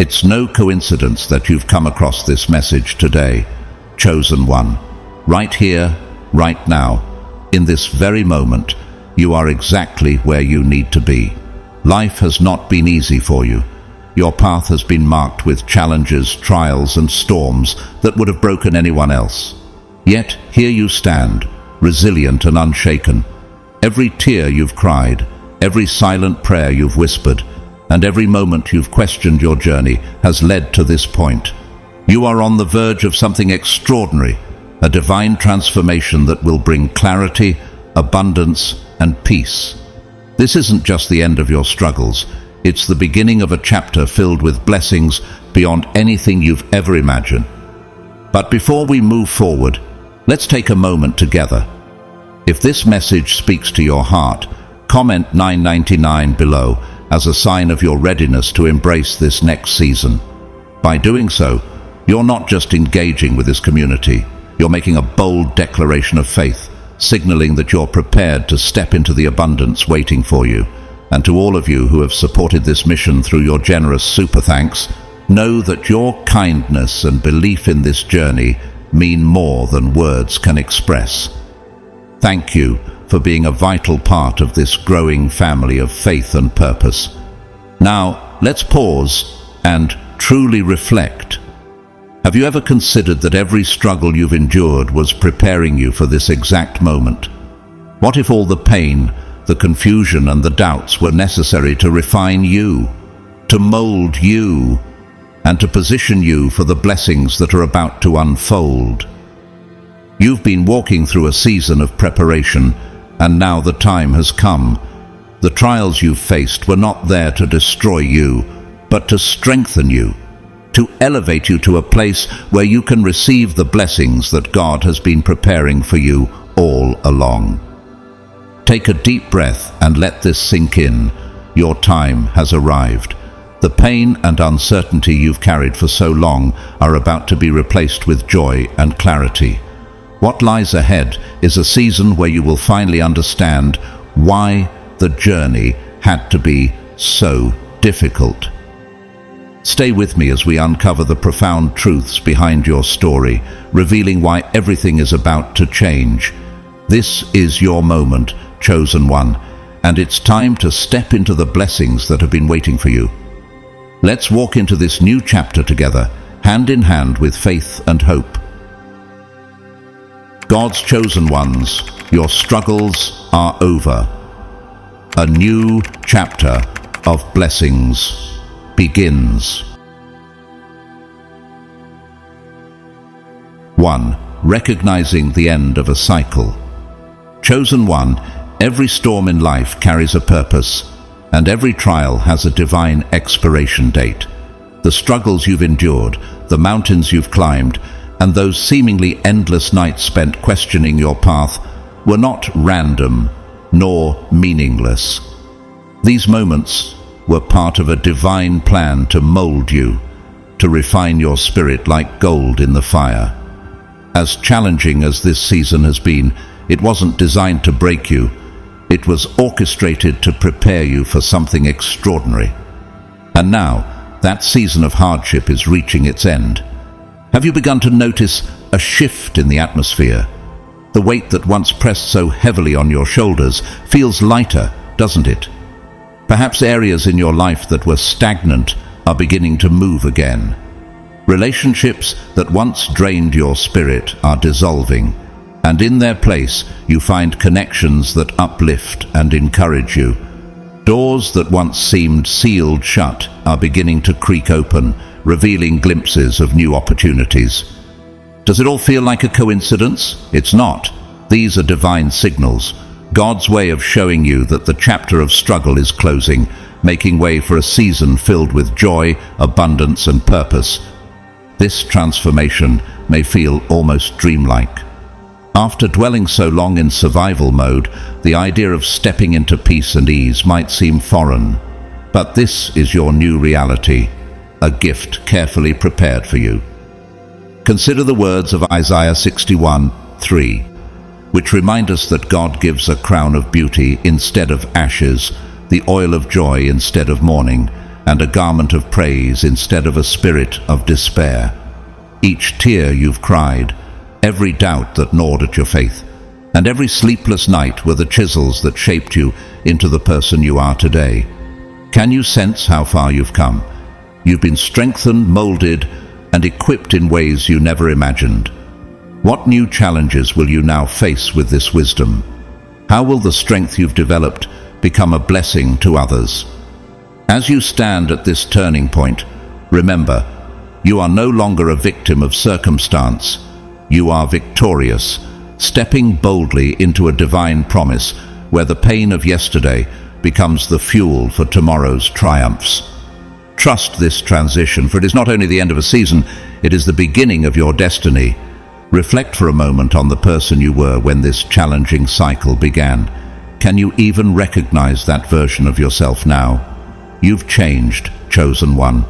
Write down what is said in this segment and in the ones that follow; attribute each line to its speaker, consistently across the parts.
Speaker 1: It's no coincidence that you've come across this message today, chosen one. Right here, right now, in this very moment, you are exactly where you need to be. Life has not been easy for you. Your path has been marked with challenges, trials, and storms that would have broken anyone else. Yet, here you stand, resilient and unshaken. Every tear you've cried, every silent prayer you've whispered, and every moment you've questioned your journey has led to this point. You are on the verge of something extraordinary, a divine transformation that will bring clarity, abundance, and peace. This isn't just the end of your struggles, it's the beginning of a chapter filled with blessings beyond anything you've ever imagined. But before we move forward, let's take a moment together. If this message speaks to your heart, comment 999 below as a sign of your readiness to embrace this next season. By doing so, you're not just engaging with this community, you're making a bold declaration of faith, signaling that you're prepared to step into the abundance waiting for you. And to all of you who have supported this mission through your generous super thanks, know that your kindness and belief in this journey mean more than words can express. Thank you for being a vital part of this growing family of faith and purpose. Now, let's pause and truly reflect. Have you ever considered that every struggle you've endured was preparing you for this exact moment? What if all the pain, the confusion, and the doubts were necessary to refine you, to mold you, and to position you for the blessings that are about to unfold? You've been walking through a season of preparation, and now the time has come. The trials you've faced were not there to destroy you, but to strengthen you, to elevate you to a place where you can receive the blessings that God has been preparing for you all along. Take a deep breath and let this sink in. Your time has arrived. The pain and uncertainty you've carried for so long are about to be replaced with joy and clarity. What lies ahead is a season where you will finally understand why the journey had to be so difficult. Stay with me as we uncover the profound truths behind your story, revealing why everything is about to change. This is your moment, chosen one, and it's time to step into the blessings that have been waiting for you. Let's walk into this new chapter together, hand in hand with faith and hope. God's chosen ones, your struggles are over. A new chapter of blessings begins. 1. Recognizing the end of a cycle. Chosen one, every storm in life carries a purpose, and every trial has a divine expiration date. The struggles you've endured, the mountains you've climbed, and those seemingly endless nights spent questioning your path were not random nor meaningless. These moments were part of a divine plan to mold you, to refine your spirit like gold in the fire. As challenging as this season has been, it wasn't designed to break you. It was orchestrated to prepare you for something extraordinary. And now, that season of hardship is reaching its end. Have you begun to notice a shift in the atmosphere? The weight that once pressed so heavily on your shoulders feels lighter, doesn't it? Perhaps areas in your life that were stagnant are beginning to move again. Relationships that once drained your spirit are dissolving, and in their place you find connections that uplift and encourage you. Doors that once seemed sealed shut are beginning to creak open, revealing glimpses of new opportunities. Does it all feel like a coincidence? It's not. These are divine signals, God's way of showing you that the chapter of struggle is closing, making way for a season filled with joy, abundance, and purpose. This transformation may feel almost dreamlike. After dwelling so long in survival mode, the idea of stepping into peace and ease might seem foreign. But this is your new reality, a gift carefully prepared for you. Consider the words of Isaiah 61:3, which remind us that God gives a crown of beauty instead of ashes, the oil of joy instead of mourning, and a garment of praise instead of a spirit of despair. Each tear you've cried, every doubt that gnawed at your faith, and every sleepless night were the chisels that shaped you into the person you are today. Can you sense how far you've come? You've been strengthened, molded, and equipped in ways you never imagined. What new challenges will you now face with this wisdom? How will the strength you've developed become a blessing to others? As you stand at this turning point, remember, you are no longer a victim of circumstance. You are victorious, stepping boldly into a divine promise where the pain of yesterday becomes the fuel for tomorrow's triumphs. Trust this transition, for it is not only the end of a season, it is the beginning of your destiny. Reflect for a moment on the person you were when this challenging cycle began. Can you even recognize that version of yourself now? You've changed, chosen one.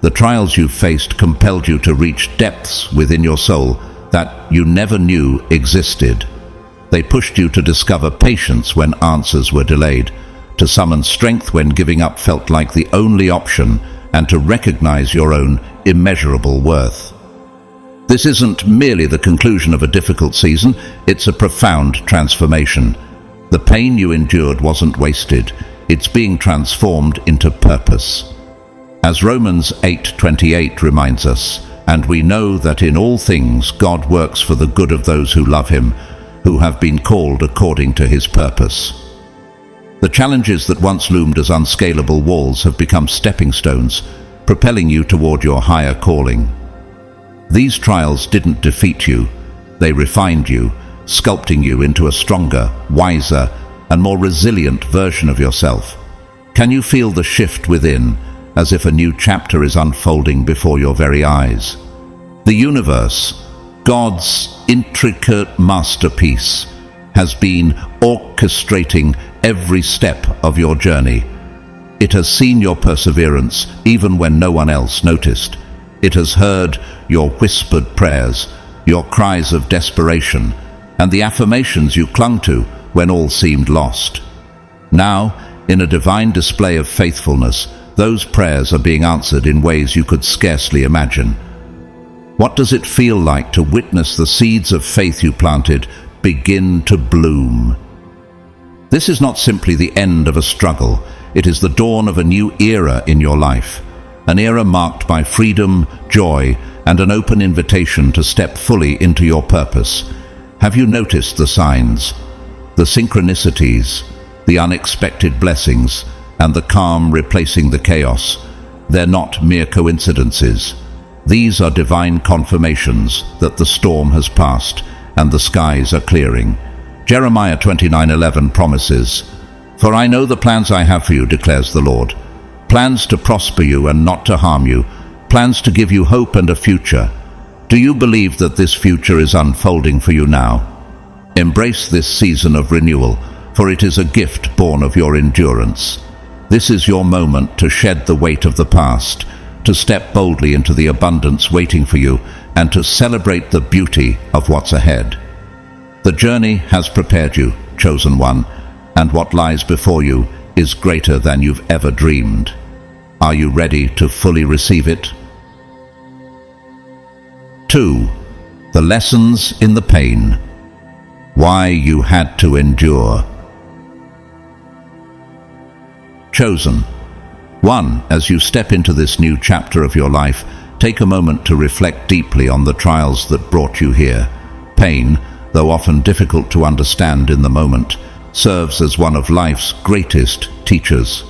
Speaker 1: The trials you've faced compelled you to reach depths within your soul that you never knew existed. They pushed you to discover patience when answers were delayed, to summon strength when giving up felt like the only option, and to recognize your own immeasurable worth. This isn't merely the conclusion of a difficult season, it's a profound transformation. The pain you endured wasn't wasted, it's being transformed into purpose. As Romans 8:28 reminds us, and we know that in all things God works for the good of those who love him, who have been called according to his purpose. The challenges that once loomed as unscalable walls have become stepping stones, propelling you toward your higher calling. These trials didn't defeat you, they refined you, sculpting you into a stronger, wiser, and more resilient version of yourself. Can you feel the shift within, as if a new chapter is unfolding before your very eyes? The universe, God's intricate masterpiece, has been orchestrating every step of your journey. It has seen your perseverance even when no one else noticed. It has heard your whispered prayers, your cries of desperation, and the affirmations you clung to when all seemed lost. Now, in a divine display of faithfulness, those prayers are being answered in ways you could scarcely imagine. What does it feel like to witness the seeds of faith you planted begin to bloom? This is not simply the end of a struggle, it is the dawn of a new era in your life, an era marked by freedom, joy, and an open invitation to step fully into your purpose. Have you noticed the signs, the synchronicities, the unexpected blessings, and the calm replacing the chaos? They're not mere coincidences. These are divine confirmations that the storm has passed and the skies are clearing. Jeremiah 29:11 promises, "For I know the plans I have for you, declares the Lord, plans to prosper you and not to harm you, plans to give you hope and a future." Do you believe that this future is unfolding for you now? Embrace this season of renewal, for it is a gift born of your endurance. This is your moment to shed the weight of the past, to step boldly into the abundance waiting for you, and to celebrate the beauty of what's ahead. The journey has prepared you, chosen one, and what lies before you is greater than you've ever dreamed. Are you ready to fully receive it? 2. The lessons in the pain. Why you had to endure. Chosen. 1. As you step into this new chapter of your life, take a moment to reflect deeply on the trials that brought you here. Pain, though often difficult to understand in the moment, serves as one of life's greatest teachers.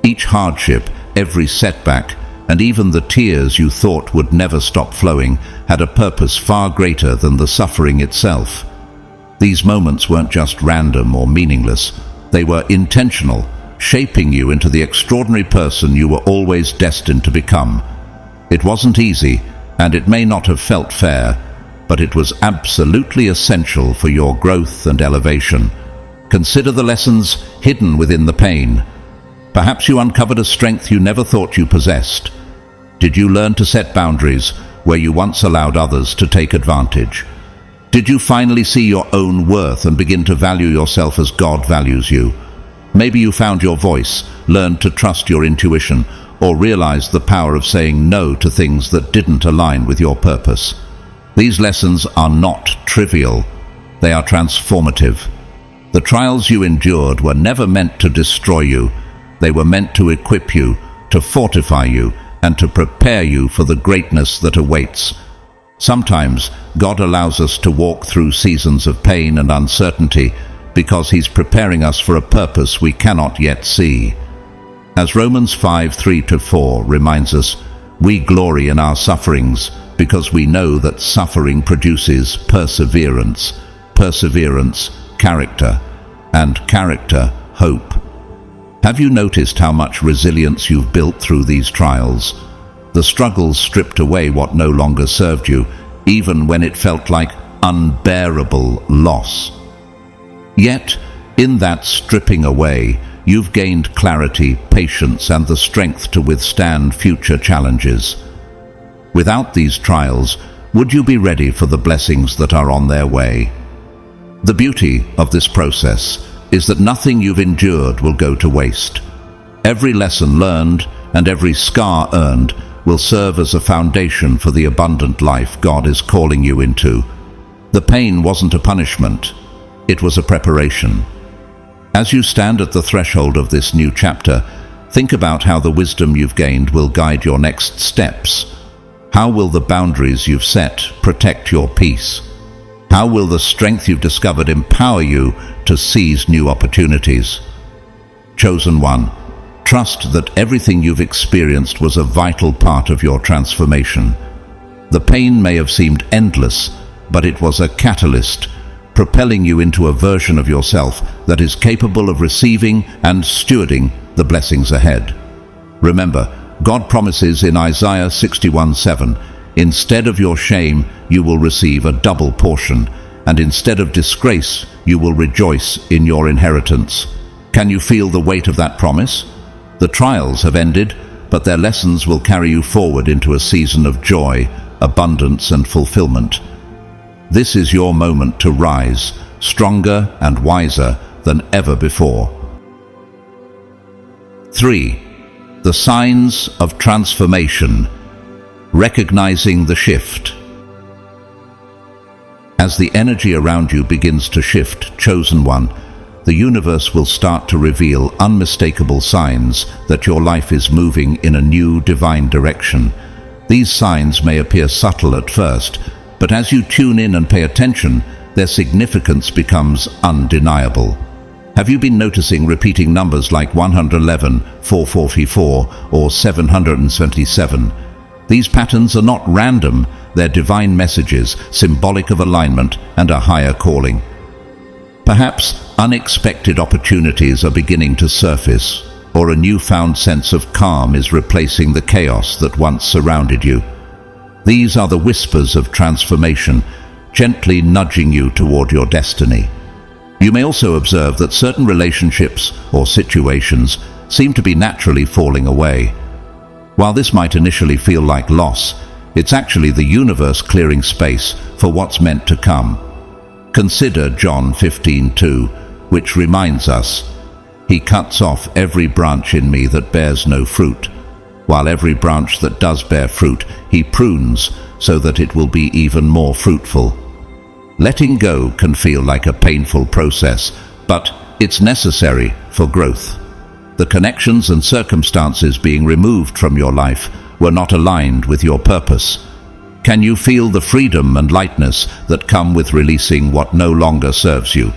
Speaker 1: Each hardship, every setback, and even the tears you thought would never stop flowing had a purpose far greater than the suffering itself. These moments weren't just random or meaningless, they were intentional, shaping you into the extraordinary person you were always destined to become. It wasn't easy, and it may not have felt fair, but it was absolutely essential for your growth and elevation. Consider the lessons hidden within the pain. Perhaps you uncovered a strength you never thought you possessed. Did you learn to set boundaries where you once allowed others to take advantage? Did you finally see your own worth and begin to value yourself as God values you? Maybe you found your voice, learned to trust your intuition, or realized the power of saying no to things that didn't align with your purpose. These lessons are not trivial. They are transformative. The trials you endured were never meant to destroy you. They were meant to equip you, to fortify you, and to prepare you for the greatness that awaits. Sometimes God allows us to walk through seasons of pain and uncertainty because He's preparing us for a purpose we cannot yet see. As Romans 5:3-4 reminds us, we glory in our sufferings because we know that suffering produces perseverance, perseverance, character, and character, hope. Have you noticed how much resilience you've built through these trials? The struggles stripped away what no longer served you, even when it felt like unbearable loss. Yet, in that stripping away, you've gained clarity, patience, and the strength to withstand future challenges. Without these trials, would you be ready for the blessings that are on their way? The beauty of this process is that nothing you've endured will go to waste. Every lesson learned and every scar earned will serve as a foundation for the abundant life God is calling you into. The pain wasn't a punishment, it was a preparation. As you stand at the threshold of this new chapter, think about how the wisdom you've gained will guide your next steps. How will the boundaries you've set protect your peace? How will the strength you've discovered empower you to seize new opportunities? Chosen one, trust that everything you've experienced was a vital part of your transformation. The pain may have seemed endless, but it was a catalyst, propelling you into a version of yourself that is capable of receiving and stewarding the blessings ahead. Remember, God promises in Isaiah 61:7, instead of your shame, you will receive a double portion, and instead of disgrace, you will rejoice in your inheritance. Can you feel the weight of that promise? The trials have ended, but their lessons will carry you forward into a season of joy, abundance, and fulfillment. This is your moment to rise, stronger and wiser than ever before. 3. The signs of transformation. Recognizing the shift. As the energy around you begins to shift, chosen one, the universe will start to reveal unmistakable signs that your life is moving in a new divine direction. These signs may appear subtle at first, but as you tune in and pay attention, their significance becomes undeniable. Have you been noticing repeating numbers like 111, 444, or 777? These patterns are not random, they're divine messages, symbolic of alignment and a higher calling. Perhaps unexpected opportunities are beginning to surface, or a newfound sense of calm is replacing the chaos that once surrounded you. These are the whispers of transformation, gently nudging you toward your destiny. You may also observe that certain relationships or situations seem to be naturally falling away. While this might initially feel like loss, it's actually the universe clearing space for what's meant to come. Consider John 15:2, which reminds us, He cuts off every branch in me that bears no fruit, while every branch that does bear fruit He prunes so that it will be even more fruitful. Letting go can feel like a painful process, but it's necessary for growth. The connections and circumstances being removed from your life were not aligned with your purpose. Can you feel the freedom and lightness that come with releasing what no longer serves you?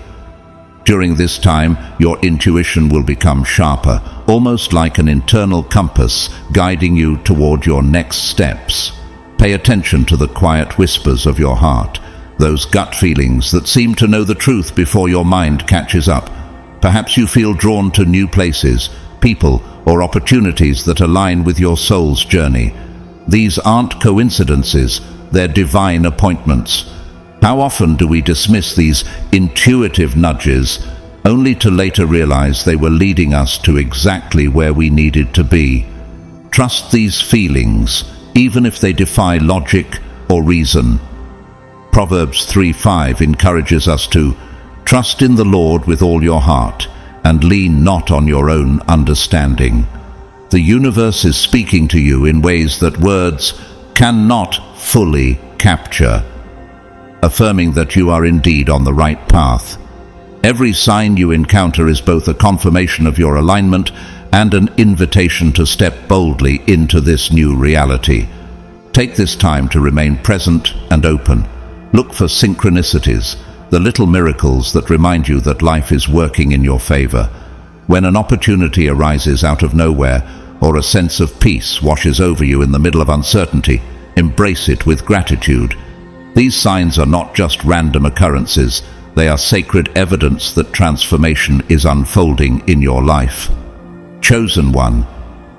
Speaker 1: During this time, your intuition will become sharper, almost like an internal compass guiding you toward your next steps. Pay attention to the quiet whispers of your heart, those gut feelings that seem to know the truth before your mind catches up. Perhaps you feel drawn to new places, people, or opportunities that align with your soul's journey. These aren't coincidences, they're divine appointments. How often do we dismiss these intuitive nudges, only to later realize they were leading us to exactly where we needed to be? Trust these feelings, even if they defy logic or reason. Proverbs 3:5 encourages us to trust in the Lord with all your heart and lean not on your own understanding. The universe is speaking to you in ways that words cannot fully capture, affirming that you are indeed on the right path. Every sign you encounter is both a confirmation of your alignment and an invitation to step boldly into this new reality. Take this time to remain present and open. Look for synchronicities, the little miracles that remind you that life is working in your favor. When an opportunity arises out of nowhere, or a sense of peace washes over you in the middle of uncertainty, embrace it with gratitude. These signs are not just random occurrences, they are sacred evidence that transformation is unfolding in your life. Chosen one,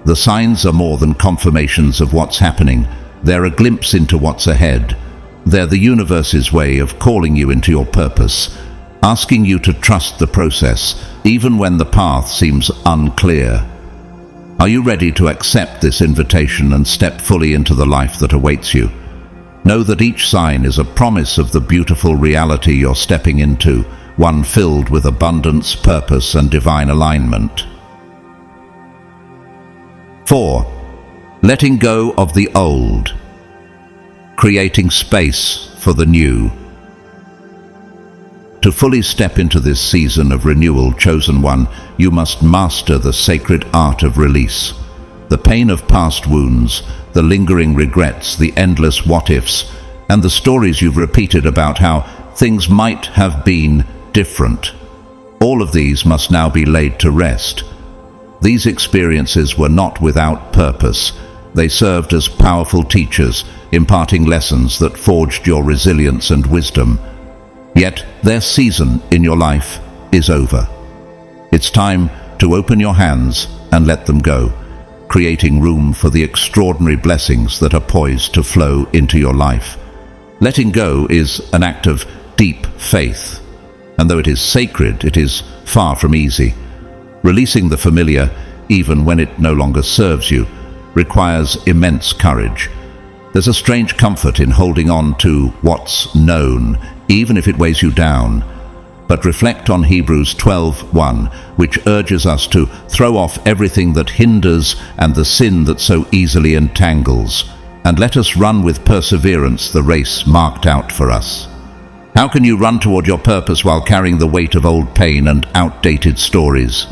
Speaker 1: the signs are more than confirmations of what's happening. They're a glimpse into what's ahead. They're the universe's way of calling you into your purpose, asking you to trust the process, even when the path seems unclear. Are you ready to accept this invitation and step fully into the life that awaits you? Know that each sign is a promise of the beautiful reality you're stepping into, one filled with abundance, purpose, and divine alignment. 4. Letting go of the old, creating space for the new. To fully step into this season of renewal, chosen one, you must master the sacred art of release. The pain of past wounds, the lingering regrets, the endless what-ifs, and the stories you've repeated about how things might have been different. All of these must now be laid to rest. These experiences were not without purpose. They served as powerful teachers, imparting lessons that forged your resilience and wisdom. Yet their season in your life is over. It's time to open your hands and let them go, creating room for the extraordinary blessings that are poised to flow into your life. Letting go is an act of deep faith, and though it is sacred, it is far from easy. Releasing the familiar, even when it no longer serves you, requires immense courage. There's a strange comfort in holding on to what's known, even if it weighs you down. But reflect on Hebrews 12:1, which urges us to throw off everything that hinders and the sin that so easily entangles, and let us run with perseverance the race marked out for us. How can you run toward your purpose while carrying the weight of old pain and outdated stories?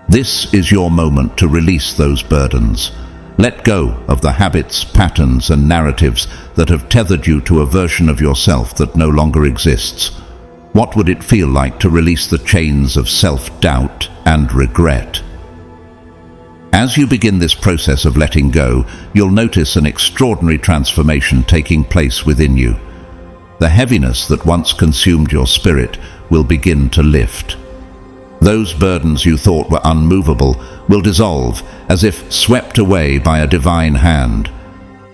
Speaker 1: This is your moment to release those burdens. Let go of the habits, patterns, and narratives that have tethered you to a version of yourself that no longer exists. What would it feel like to release the chains of self-doubt and regret? As you begin this process of letting go, you'll notice an extraordinary transformation taking place within you. The heaviness that once consumed your spirit will begin to lift. Those burdens you thought were unmovable will dissolve as if swept away by a divine hand.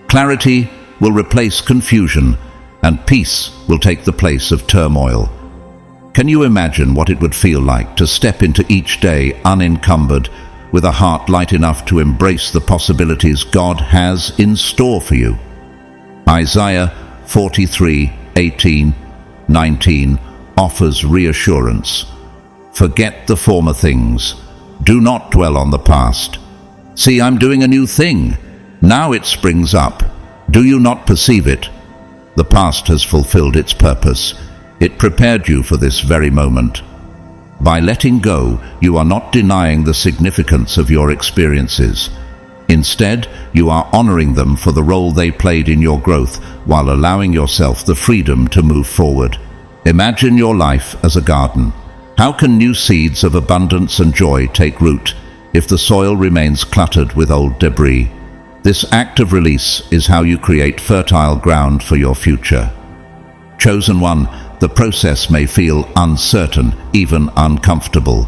Speaker 1: Clarity will replace confusion, and peace will take the place of turmoil. Can you imagine what it would feel like to step into each day unencumbered, with a heart light enough to embrace the possibilities God has in store for you? Isaiah 43:18-19 offers reassurance. Forget the former things. Do not dwell on the past. See, I'm doing a new thing. Now it springs up. Do you not perceive it? The past has fulfilled its purpose. It prepared you for this very moment. By letting go, you are not denying the significance of your experiences. Instead, you are honoring them for the role they played in your growth while allowing yourself the freedom to move forward. Imagine your life as a garden. How can new seeds of abundance and joy take root if the soil remains cluttered with old debris? This act of release is how you create fertile ground for your future. Chosen one, the process may feel uncertain, even uncomfortable,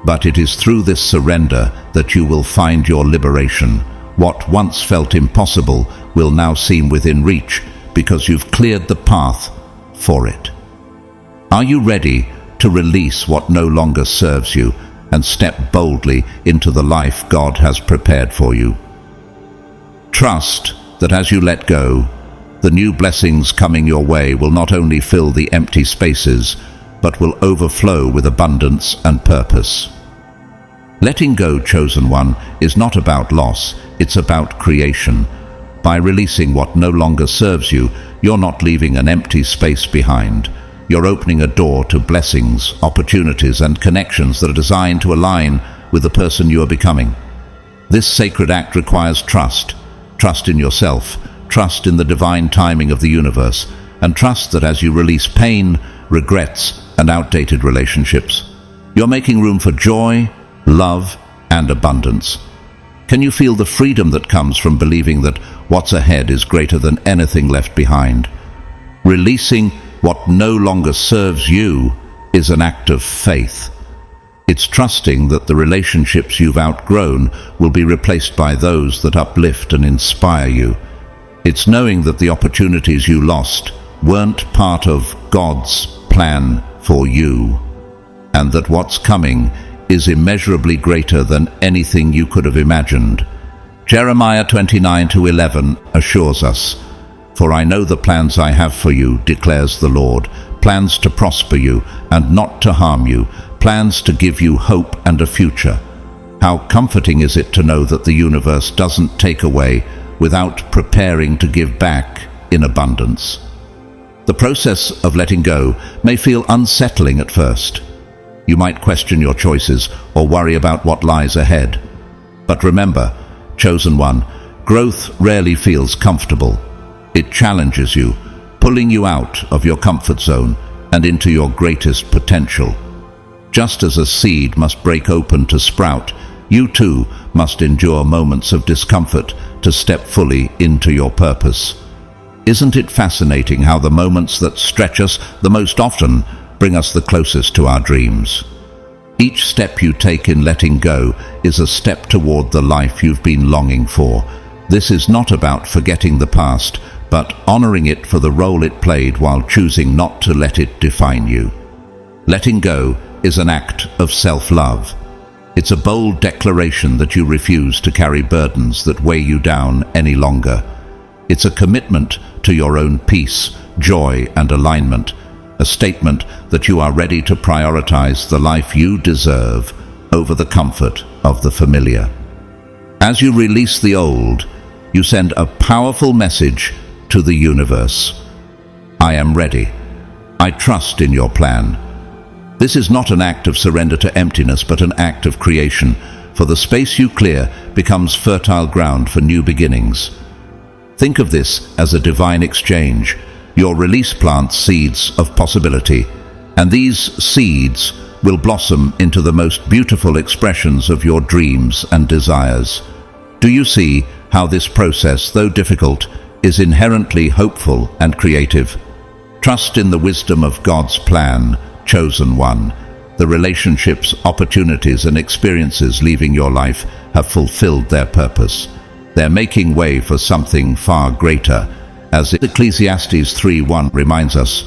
Speaker 1: but it is through this surrender that you will find your liberation. What once felt impossible will now seem within reach because you've cleared the path for it. Are you ready to release what no longer serves you and step boldly into the life God has prepared for you? Trust that as you let go, the new blessings coming your way will not only fill the empty spaces, but will overflow with abundance and purpose. Letting go, chosen one, is not about loss, it's about creation. By releasing what no longer serves you, you're not leaving an empty space behind. You're opening a door to blessings, opportunities, and connections that are designed to align with the person you are becoming. This sacred act requires trust. Trust in yourself, trust in the divine timing of the universe, and trust that as you release pain, regrets, and outdated relationships, you're making room for joy, love, and abundance. Can you feel the freedom that comes from believing that what's ahead is greater than anything left behind? Releasing what no longer serves you is an act of faith. It's trusting that the relationships you've outgrown will be replaced by those that uplift and inspire you. It's knowing that the opportunities you lost weren't part of God's plan for you, and that what's coming is immeasurably greater than anything you could have imagined. Jeremiah 29:11 assures us, "For I know the plans I have for you, declares the Lord, plans to prosper you and not to harm you, plans to give you hope and a future." How comforting is it to know that the universe doesn't take away without preparing to give back in abundance. The process of letting go may feel unsettling at first. You might question your choices or worry about what lies ahead. But remember, chosen one, growth rarely feels comfortable. It challenges you, pulling you out of your comfort zone and into your greatest potential. Just as a seed must break open to sprout, you too must endure moments of discomfort to step fully into your purpose. Isn't it fascinating how the moments that stretch us the most often bring us the closest to our dreams? Each step you take in letting go is a step toward the life you've been longing for. This is not about forgetting the past, but honoring it for the role it played while choosing not to let it define you. Letting go is an act of self-love. It's a bold declaration that you refuse to carry burdens that weigh you down any longer. It's a commitment to your own peace, joy, and alignment, a statement that you are ready to prioritize the life you deserve over the comfort of the familiar. As you release the old, you send a powerful message to the universe. I am ready. I trust in your plan. This is not an act of surrender to emptiness, but an act of creation, for the space you clear becomes fertile ground for new beginnings. Think of this as a divine exchange. Your release plants seeds of possibility, and these seeds will blossom into the most beautiful expressions of your dreams and desires. Do you see how this process, though difficult, is inherently hopeful and creative? Trust in the wisdom of God's plan, chosen one. The relationships, opportunities, and experiences leaving your life have fulfilled their purpose. They're making way for something far greater. As Ecclesiastes 3:1 reminds us,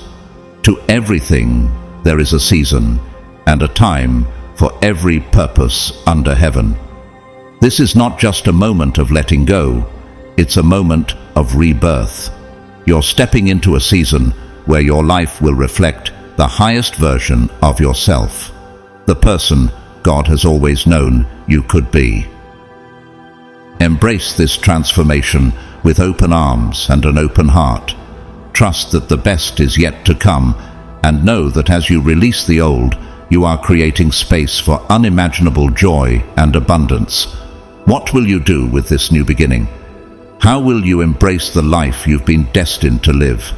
Speaker 1: to everything there is a season and a time for every purpose under heaven. This is not just a moment of letting go, it's a moment of rebirth. You're stepping into a season where your life will reflect the highest version of yourself, the person God has always known you could be. Embrace this transformation with open arms and an open heart. Trust that the best is yet to come, and know that as you release the old, you are creating space for unimaginable joy and abundance. What will you do with this new beginning? How will you embrace the life you've been destined to live?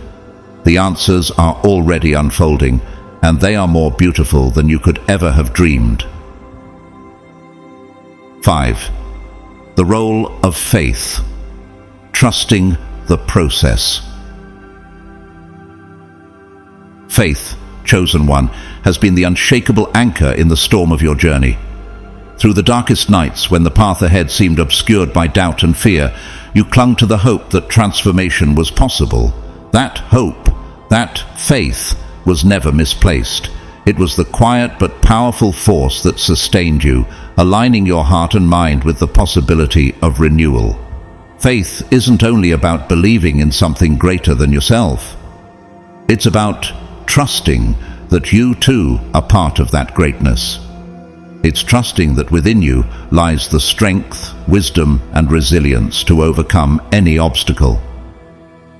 Speaker 1: The answers are already unfolding, and they are more beautiful than you could ever have dreamed. 5. The role of faith. Trusting the process. Faith, chosen one, has been the unshakable anchor in the storm of your journey. Through the darkest nights, when the path ahead seemed obscured by doubt and fear, you clung to the hope that transformation was possible. That hope, that faith, was never misplaced. It was the quiet but powerful force that sustained you, aligning your heart and mind with the possibility of renewal. Faith isn't only about believing in something greater than yourself. It's about trusting that you too are part of that greatness. It's trusting that within you lies the strength, wisdom, and resilience to overcome any obstacle.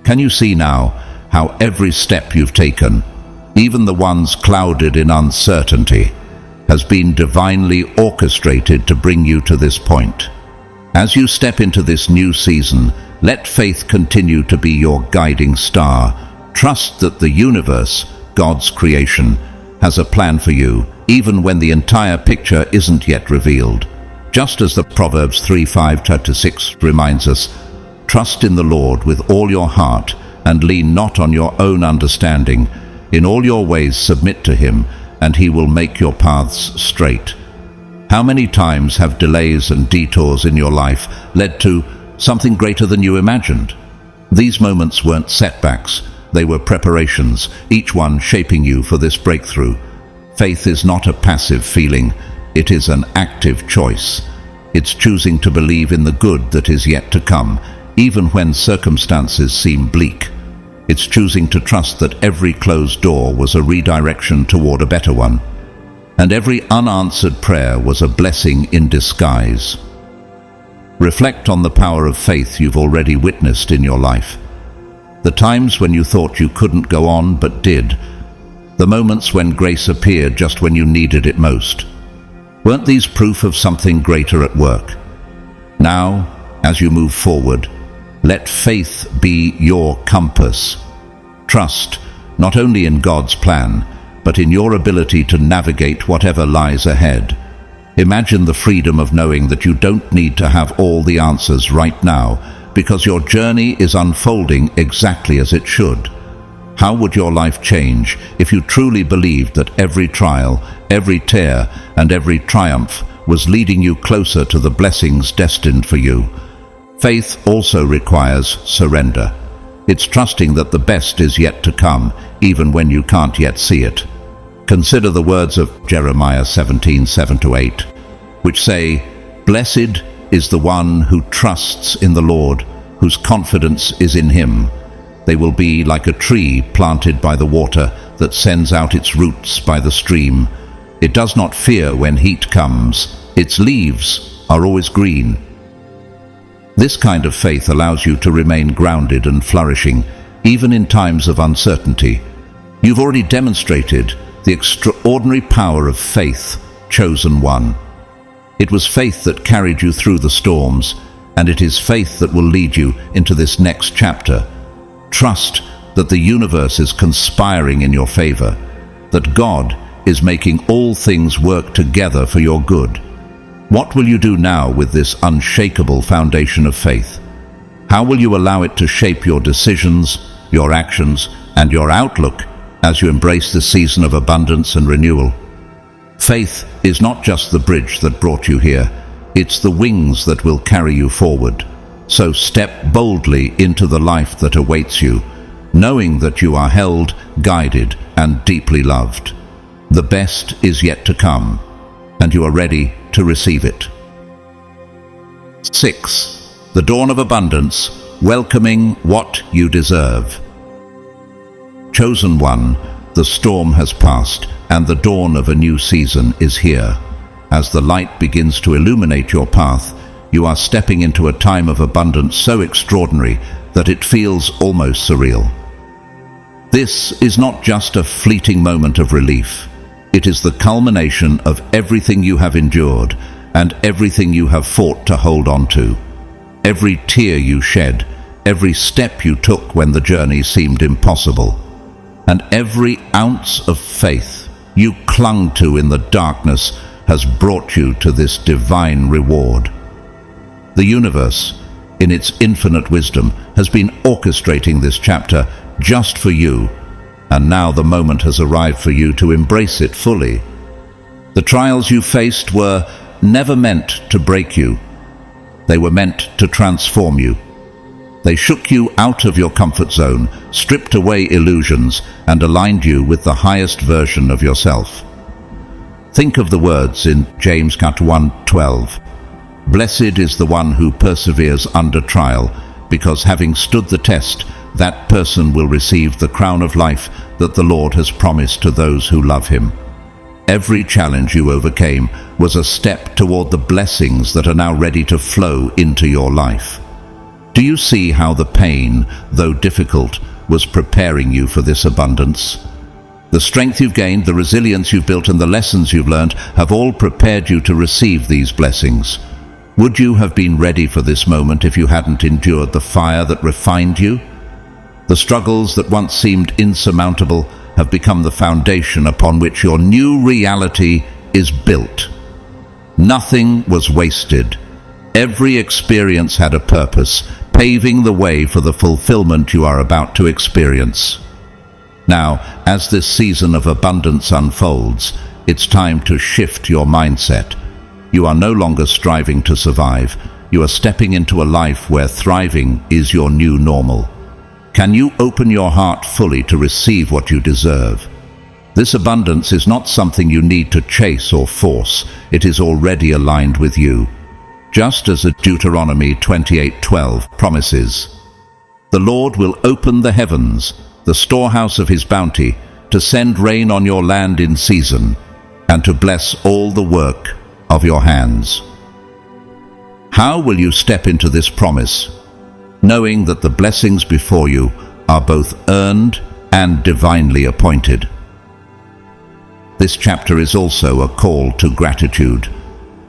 Speaker 1: Can you see now how every step you've taken, even the ones clouded in uncertainty, has been divinely orchestrated to bring you to this point? As you step into this new season, let faith continue to be your guiding star. Trust that the universe, God's creation, has a plan for you, even when the entire picture isn't yet revealed. Just as the Proverbs 3:5-6 reminds us, trust in the Lord with all your heart and lean not on your own understanding. In all your ways submit to him, and he will make your paths straight. How many times have delays and detours in your life led to something greater than you imagined? These moments weren't setbacks, they were preparations, each one shaping you for this breakthrough. Faith is not a passive feeling, it is an active choice. It's choosing to believe in the good that is yet to come, even when circumstances seem bleak. It's choosing to trust that every closed door was a redirection toward a better one, and every unanswered prayer was a blessing in disguise. Reflect on the power of faith you've already witnessed in your life. The times when you thought you couldn't go on but did. The moments when grace appeared just when you needed it most. Weren't these proof of something greater at work? Now, as you move forward, let faith be your compass. Trust not only in God's plan, but in your ability to navigate whatever lies ahead. Imagine the freedom of knowing that you don't need to have all the answers right now, because your journey is unfolding exactly as it should. How would your life change if you truly believed that every trial, every tear, and every triumph was leading you closer to the blessings destined for you? Faith also requires surrender. It's trusting that the best is yet to come, even when you can't yet see it. Consider the words of Jeremiah 17:7-8, which say, "Blessed is the one who trusts in the Lord, whose confidence is in him. They will be like a tree planted by the water that sends out its roots by the stream. It does not fear when heat comes. Its leaves are always green." This kind of faith allows you to remain grounded and flourishing, even in times of uncertainty. You've already demonstrated the extraordinary power of faith, chosen one. It was faith that carried you through the storms, and it is faith that will lead you into this next chapter. Trust that the universe is conspiring in your favor, that God is making all things work together for your good. What will you do now with this unshakable foundation of faith? How will you allow it to shape your decisions, your actions, and your outlook as you embrace this season of abundance and renewal? Faith is not just the bridge that brought you here, it's the wings that will carry you forward. So step boldly into the life that awaits you, knowing that you are held, guided, and deeply loved. The best is yet to come, and you are ready to receive it. 6. The dawn of abundance, welcoming what you deserve. Chosen one, the storm has passed, and the dawn of a new season is here. As the light begins to illuminate your path, you are stepping into a time of abundance so extraordinary that it feels almost surreal. This is not just a fleeting moment of relief. It is the culmination of everything you have endured and everything you have fought to hold on to. Every tear you shed, every step you took when the journey seemed impossible, and every ounce of faith you clung to in the darkness has brought you to this divine reward. The universe, in its infinite wisdom, has been orchestrating this chapter just for you, and now the moment has arrived for you to embrace it fully. The trials you faced were never meant to break you. They were meant to transform you. They shook you out of your comfort zone, stripped away illusions, and aligned you with the highest version of yourself. Think of the words in James 1:12. "Blessed is the one who perseveres under trial, because having stood the test, that person will receive the crown of life that the Lord has promised to those who love him." Every challenge you overcame was a step toward the blessings that are now ready to flow into your life. Do you see how the pain, though difficult, was preparing you for this abundance? The strength you've gained, the resilience you've built, and the lessons you've learned have all prepared you to receive these blessings. Would you have been ready for this moment if you hadn't endured the fire that refined you? The struggles that once seemed insurmountable have become the foundation upon which your new reality is built. Nothing was wasted. Every experience had a purpose, paving the way for the fulfillment you are about to experience. Now, as this season of abundance unfolds, it's time to shift your mindset. You are no longer striving to survive. You are stepping into a life where thriving is your new normal. Can you open your heart fully to receive what you deserve? This abundance is not something you need to chase or force. It is already aligned with you. Just as Deuteronomy 28:12 promises, "The Lord will open the heavens, the storehouse of his bounty, to send rain on your land in season, and to bless all the work of your hands." How will you step into this promise, knowing that the blessings before you are both earned and divinely appointed? This chapter is also a call to gratitude.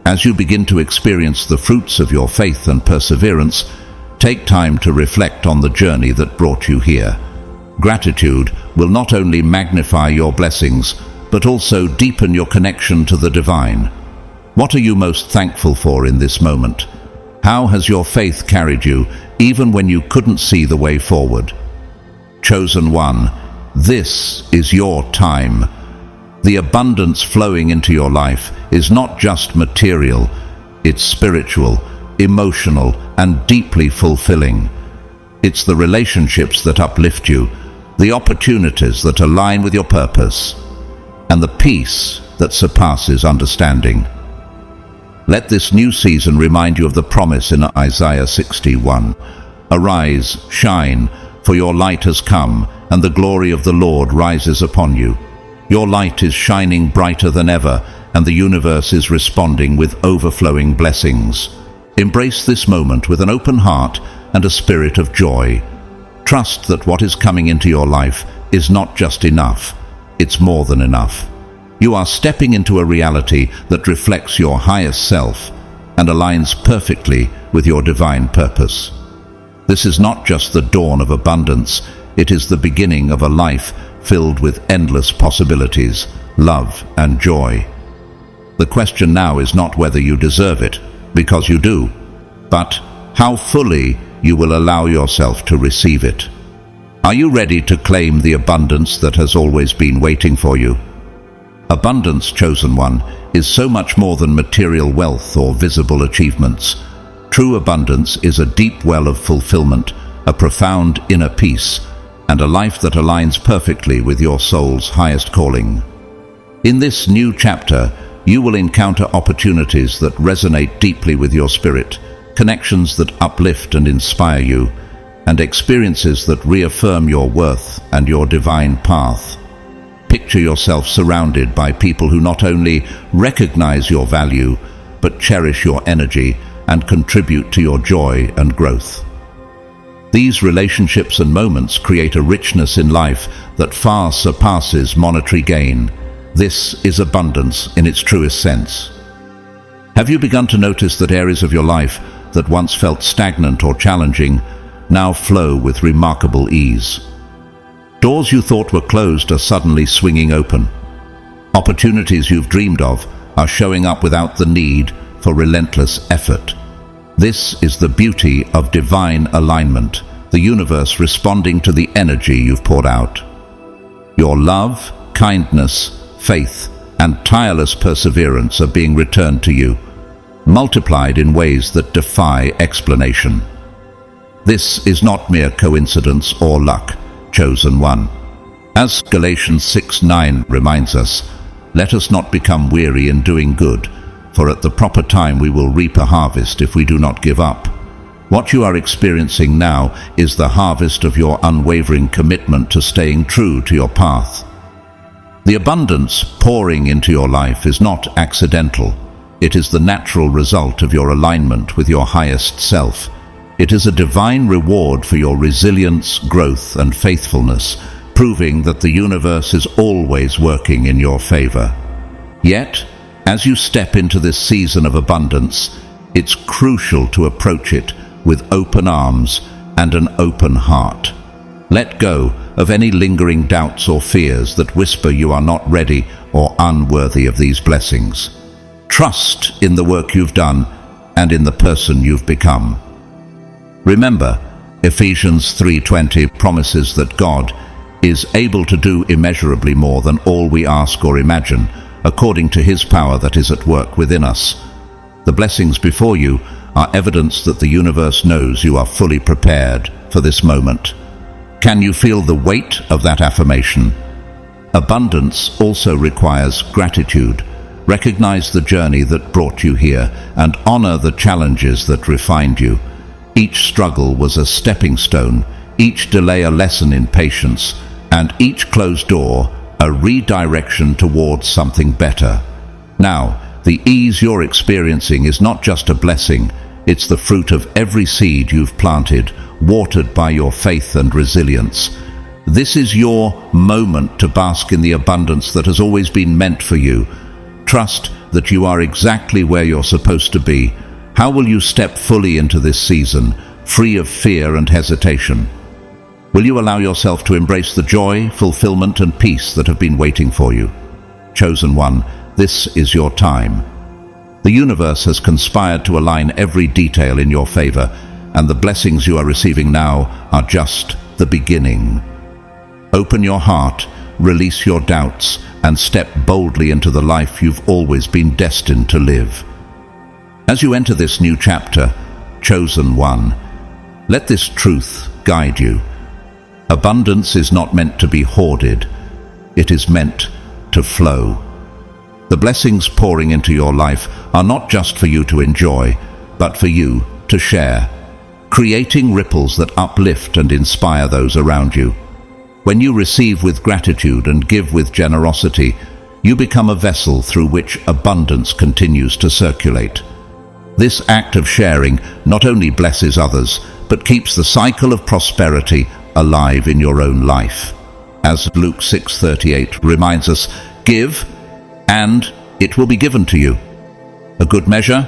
Speaker 1: As you begin to experience the fruits of your faith and perseverance, take time to reflect on the journey that brought you here. Gratitude will not only magnify your blessings, but also deepen your connection to the divine. What are you most thankful for in this moment? How has your faith carried you, even when you couldn't see the way forward? Chosen one, this is your time. The abundance flowing into your life is not just material, it's spiritual, emotional, and deeply fulfilling. It's the relationships that uplift you, the opportunities that align with your purpose, and the peace that surpasses understanding. Let this new season remind you of the promise in Isaiah 61. "Arise, shine, for your light has come, and the glory of the Lord rises upon you." Your light is shining brighter than ever, and the universe is responding with overflowing blessings. Embrace this moment with an open heart and a spirit of joy. Trust that what is coming into your life is not just enough, it's more than enough. You are stepping into a reality that reflects your highest self and aligns perfectly with your divine purpose. This is not just the dawn of abundance, it is the beginning of a life filled with endless possibilities, love, and joy. The question now is not whether you deserve it, because you do, but how fully you will allow yourself to receive it. Are you ready to claim the abundance that has always been waiting for you? Abundance, chosen one, is so much more than material wealth or visible achievements. True abundance is a deep well of fulfillment, a profound inner peace, and a life that aligns perfectly with your soul's highest calling. In this new chapter, you will encounter opportunities that resonate deeply with your spirit, connections that uplift and inspire you, and experiences that reaffirm your worth and your divine path. Picture yourself surrounded by people who not only recognize your value, but cherish your energy and contribute to your joy and growth. These relationships and moments create a richness in life that far surpasses monetary gain. This is abundance in its truest sense. Have you begun to notice that areas of your life that once felt stagnant or challenging now flow with remarkable ease? Doors you thought were closed are suddenly swinging open. Opportunities you've dreamed of are showing up without the need for relentless effort. This is the beauty of divine alignment, the universe responding to the energy you've poured out. Your love, kindness, faith, and tireless perseverance are being returned to you, multiplied in ways that defy explanation. This is not mere coincidence or luck, chosen one. As Galatians 6:9 reminds us, let us not become weary in doing good, for at the proper time we will reap a harvest if we do not give up. What you are experiencing now is the harvest of your unwavering commitment to staying true to your path. The abundance pouring into your life is not accidental. It is the natural result of your alignment with your highest self. It is a divine reward for your resilience, growth, and faithfulness, proving that the universe is always working in your favor. Yet, as you step into this season of abundance, it's crucial to approach it with open arms and an open heart. Let go of any lingering doubts or fears that whisper you are not ready or unworthy of these blessings. Trust in the work you've done and in the person you've become. Remember, Ephesians 3:20 promises that God is able to do immeasurably more than all we ask or imagine, according to His power that is at work within us. The blessings before you are evidence that the universe knows you are fully prepared for this moment. Can you feel the weight of that affirmation? Abundance also requires gratitude. Recognize the journey that brought you here and honor the challenges that refined you. Each struggle was a stepping stone, each delay a lesson in patience, and each closed door a redirection towards something better. Now, the ease you're experiencing is not just a blessing, it's the fruit of every seed you've planted, watered by your faith and resilience. This is your moment to bask in the abundance that has always been meant for you. Trust that you are exactly where you're supposed to be. How will you step fully into this season, free of fear and hesitation? Will you allow yourself to embrace the joy, fulfillment, and peace that have been waiting for you? Chosen one, this is your time. The universe has conspired to align every detail in your favor, and the blessings you are receiving now are just the beginning. Open your heart, release your doubts, and step boldly into the life you've always been destined to live. As you enter this new chapter, chosen one, let this truth guide you. Abundance is not meant to be hoarded. It is meant to flow. The blessings pouring into your life are not just for you to enjoy, but for you to share, creating ripples that uplift and inspire those around you. When you receive with gratitude and give with generosity, you become a vessel through which abundance continues to circulate. This act of sharing not only blesses others, but keeps the cycle of prosperity alive in your own life. As Luke 6:38 reminds us, give, and it will be given to you. A good measure,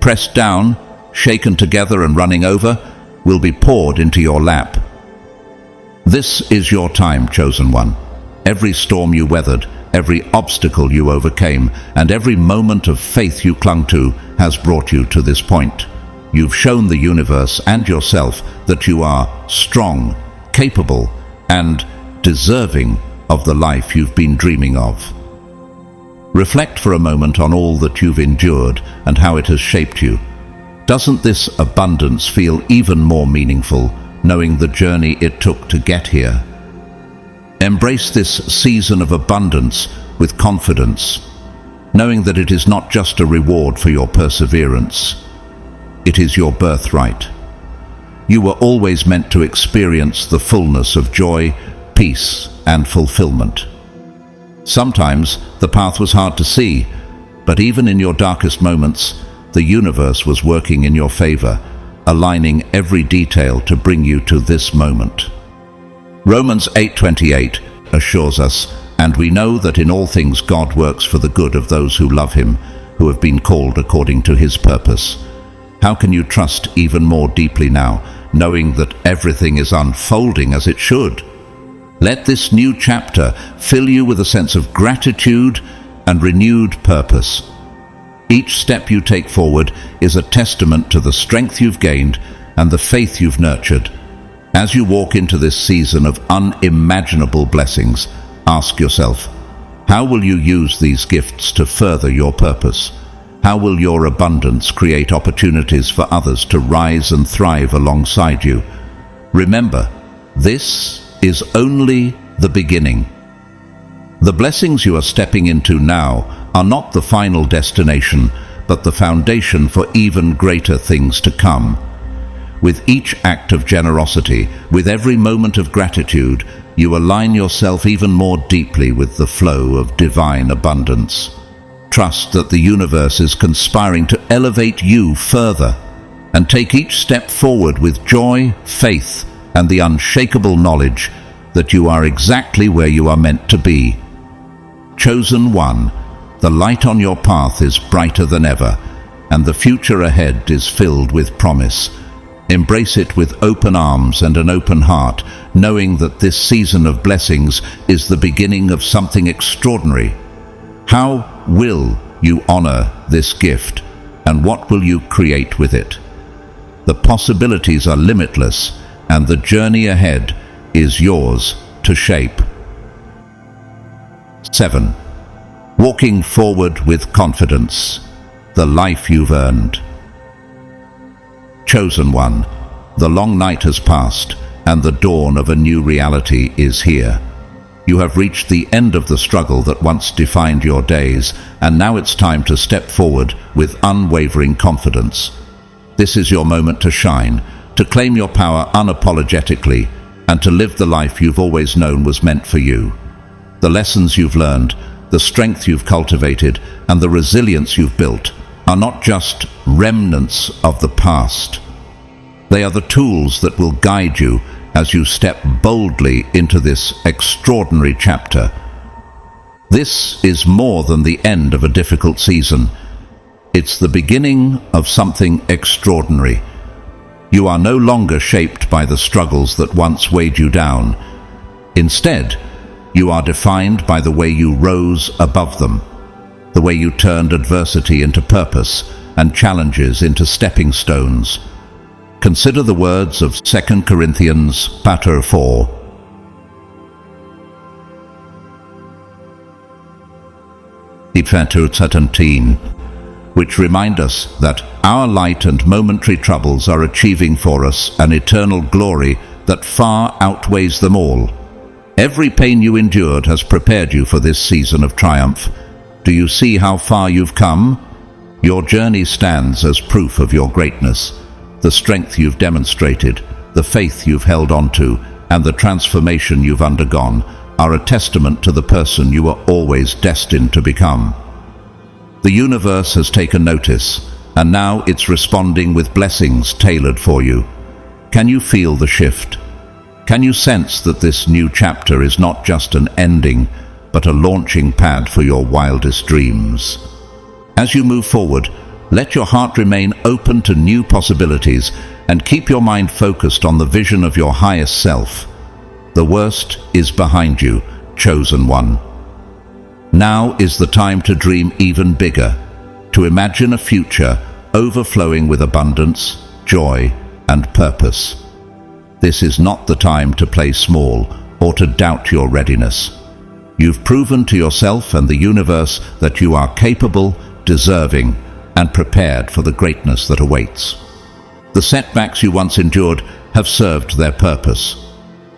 Speaker 1: pressed down, shaken together and running over, will be poured into your lap. This is your time, chosen one. Every storm you weathered, every obstacle you overcame, and every moment of faith you clung to has brought you to this point. You've shown the universe and yourself that you are strong, capable, and deserving of the life you've been dreaming of. Reflect for a moment on all that you've endured and how it has shaped you. Doesn't this abundance feel even more meaningful, knowing the journey it took to get here? Embrace this season of abundance with confidence, knowing that it is not just a reward for your perseverance. It is your birthright. You were always meant to experience the fullness of joy, peace, and fulfillment. Sometimes the path was hard to see, but even in your darkest moments, the universe was working in your favor, aligning every detail to bring you to this moment. Romans 8:28 assures us, "And we know that in all things God works for the good of those who love Him, who have been called according to His purpose." How can you trust even more deeply now, knowing that everything is unfolding as it should? Let this new chapter fill you with a sense of gratitude and renewed purpose. Each step you take forward is a testament to the strength you've gained and the faith you've nurtured. As you walk into this season of unimaginable blessings, ask yourself, how will you use these gifts to further your purpose? How will your abundance create opportunities for others to rise and thrive alongside you? Remember, this is only the beginning. The blessings you are stepping into now are not the final destination, but the foundation for even greater things to come. With each act of generosity, with every moment of gratitude, you align yourself even more deeply with the flow of divine abundance. Trust that the universe is conspiring to elevate you further, and take each step forward with joy, faith, and the unshakable knowledge that you are exactly where you are meant to be. Chosen one, the light on your path is brighter than ever, and the future ahead is filled with promise. Embrace it with open arms and an open heart, knowing that this season of blessings is the beginning of something extraordinary. How will you honor this gift, and what will you create with it? The possibilities are limitless, and the journey ahead is yours to shape. 7. Walking forward with confidence, the life you've earned. Chosen one, the long night has passed, and the dawn of a new reality is here. You have reached the end of the struggle that once defined your days, and now it's time to step forward with unwavering confidence. This is your moment to shine, to claim your power unapologetically, and to live the life you've always known was meant for you. The lessons you've learned, the strength you've cultivated, and the resilience you've built are not just remnants of the past. They are the tools that will guide you as you step boldly into this extraordinary chapter. This is more than the end of a difficult season. It's the beginning of something extraordinary. You are no longer shaped by the struggles that once weighed you down. Instead, you are defined by the way you rose above them, the way you turned adversity into purpose and challenges into stepping stones. Consider the words of 2 Corinthians chapter 4. Chapter 17, which remind us that our light and momentary troubles are achieving for us an eternal glory that far outweighs them all. Every pain you endured has prepared you for this season of triumph. Do you see how far you've come? Your journey stands as proof of your greatness. The strength you've demonstrated, the faith you've held on to, and the transformation you've undergone are a testament to the person you were always destined to become. The universe has taken notice, and now it's responding with blessings tailored for you. Can you feel the shift? Can you sense that this new chapter is not just an ending, but a launching pad for your wildest dreams? As you move forward, let your heart remain open to new possibilities and keep your mind focused on the vision of your highest self. The worst is behind you, chosen one. Now is the time to dream even bigger, to imagine a future overflowing with abundance, joy, and purpose. This is not the time to play small or to doubt your readiness. You've proven to yourself and the universe that you are capable, deserving, and prepared for the greatness that awaits. The setbacks you once endured have served their purpose.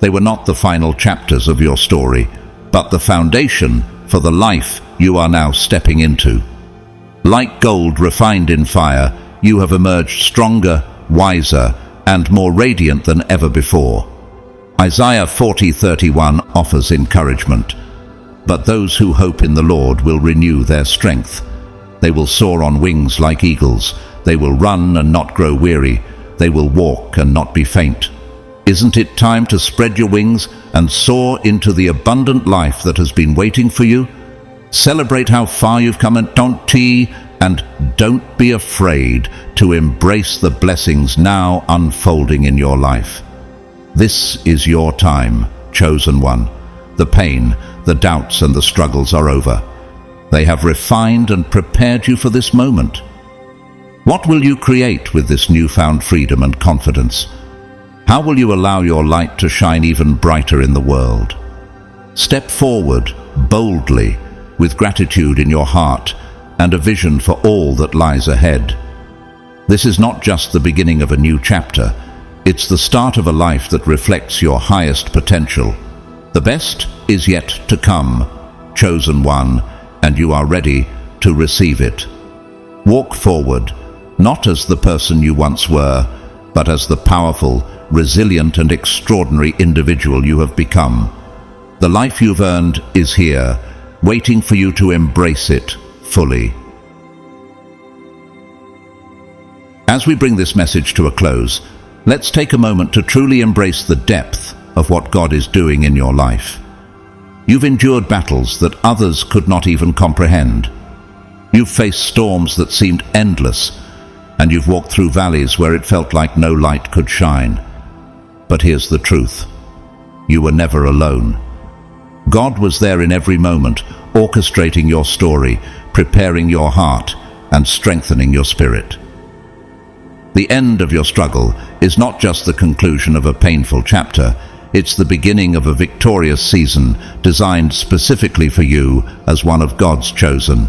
Speaker 1: They were not the final chapters of your story, but the foundation for the life you are now stepping into. Like gold refined in fire, you have emerged stronger, wiser, and more radiant than ever before. Isaiah 40:31 offers encouragement. But those who hope in the Lord will renew their strength. They will soar on wings like eagles. They will run and not grow weary. They will walk and not be faint. Isn't it time to spread your wings and soar into the abundant life that has been waiting for you? Celebrate how far you've come and don't be afraid to embrace the blessings now unfolding in your life. This is your time, chosen one. The pain, the doubts, and the struggles are over. They have refined and prepared you for this moment. What will you create with this newfound freedom and confidence? How will you allow your light to shine even brighter in the world? Step forward boldly, with gratitude in your heart and a vision for all that lies ahead. This is not just the beginning of a new chapter. It's the start of a life that reflects your highest potential. The best is yet to come, chosen one, and you are ready to receive it. Walk forward, not as the person you once were, but as the powerful, resilient and extraordinary individual you have become. The life you've earned is here, waiting for you to embrace it fully. As we bring this message to a close, let's take a moment to truly embrace the depth of what God is doing in your life. You've endured battles that others could not even comprehend. You've faced storms that seemed endless, and you've walked through valleys where it felt like no light could shine. But here's the truth. You were never alone. God was there in every moment, orchestrating your story, preparing your heart, and strengthening your spirit. The end of your struggle is not just the conclusion of a painful chapter, it's the beginning of a victorious season designed specifically for you as one of God's chosen.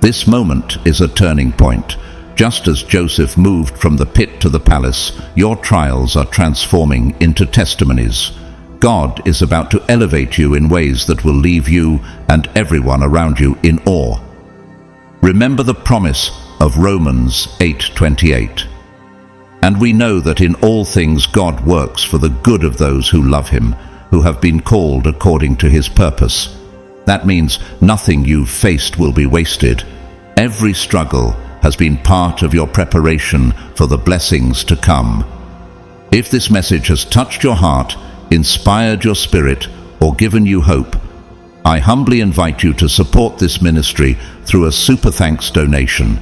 Speaker 1: This moment is a turning point. Just as Joseph moved from the pit to the palace, your trials are transforming into testimonies. God is about to elevate you in ways that will leave you and everyone around you in awe. Remember the promise of Romans 8:28. And we know that in all things God works for the good of those who love him, who have been called according to his purpose. That means nothing you've faced will be wasted. Every struggle has been part of your preparation for the blessings to come. If this message has touched your heart, inspired your spirit, or given you hope, I humbly invite you to support this ministry through a super thanks donation.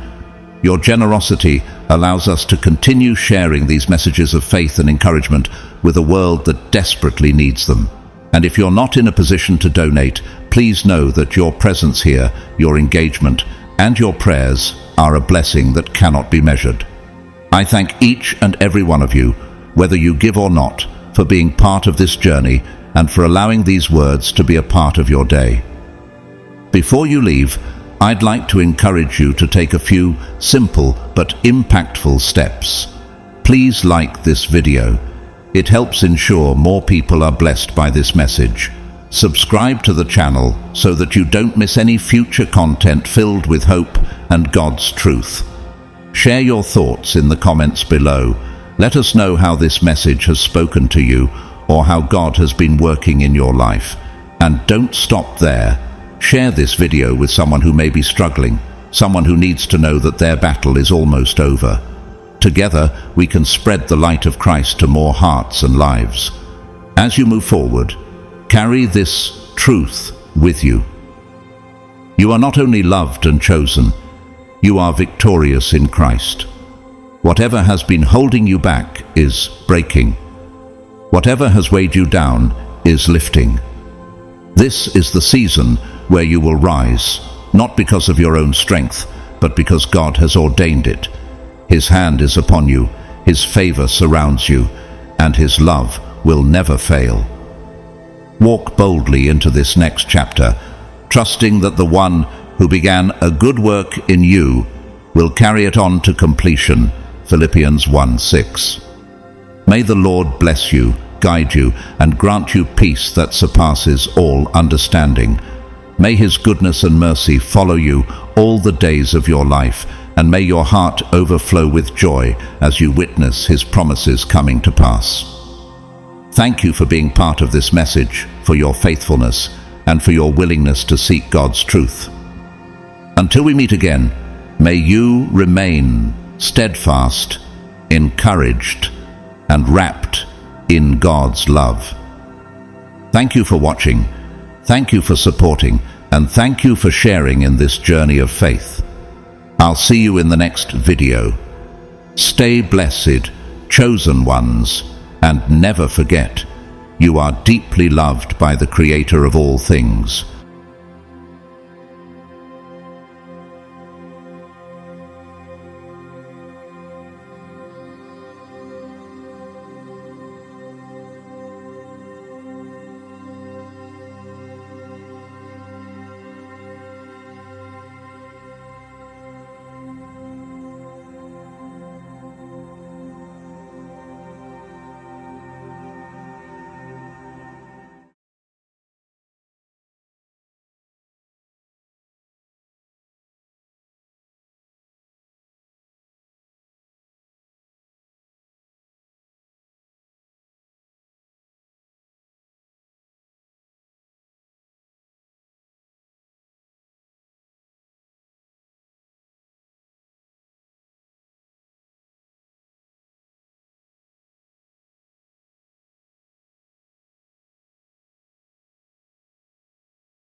Speaker 1: Your generosity allows us to continue sharing these messages of faith and encouragement with a world that desperately needs them. And if you're not in a position to donate, please know that your presence here, your engagement, and your prayers are a blessing that cannot be measured. I thank each and every one of you, whether you give or not, for being part of this journey and for allowing these words to be a part of your day. Before you leave, I'd like to encourage you to take a few simple but impactful steps. Please like this video. It helps ensure more people are blessed by this message. Subscribe to the channel so that you don't miss any future content filled with hope and God's truth. Share your thoughts in the comments below. Let us know how this message has spoken to you or how God has been working in your life. And don't stop there. Share this video with someone who may be struggling, someone who needs to know that their battle is almost over. Together, we can spread the light of Christ to more hearts and lives. As you move forward, carry this truth with you. You are not only loved and chosen, you are victorious in Christ. Whatever has been holding you back is breaking. Whatever has weighed you down is lifting. This is the season where you will rise, not because of your own strength, but because God has ordained it. His hand is upon you, his favor surrounds you, and his love will never fail. Walk boldly into this next chapter, trusting that the one who began a good work in you will carry it on to completion. Philippians 1:6. May the Lord bless you, guide you, and grant you peace that surpasses all understanding. May his goodness and mercy follow you all the days of your life, and may your heart overflow with joy as you witness his promises coming to pass. Thank you for being part of this message, for your faithfulness, and for your willingness to seek God's truth. Until we meet again, may you remain steadfast, encouraged, and wrapped in God's love. Thank you for watching, thank you for supporting, and thank you for sharing in this journey of faith. I'll see you in the next video. Stay blessed, chosen ones, and never forget, you are deeply loved by the Creator of all things.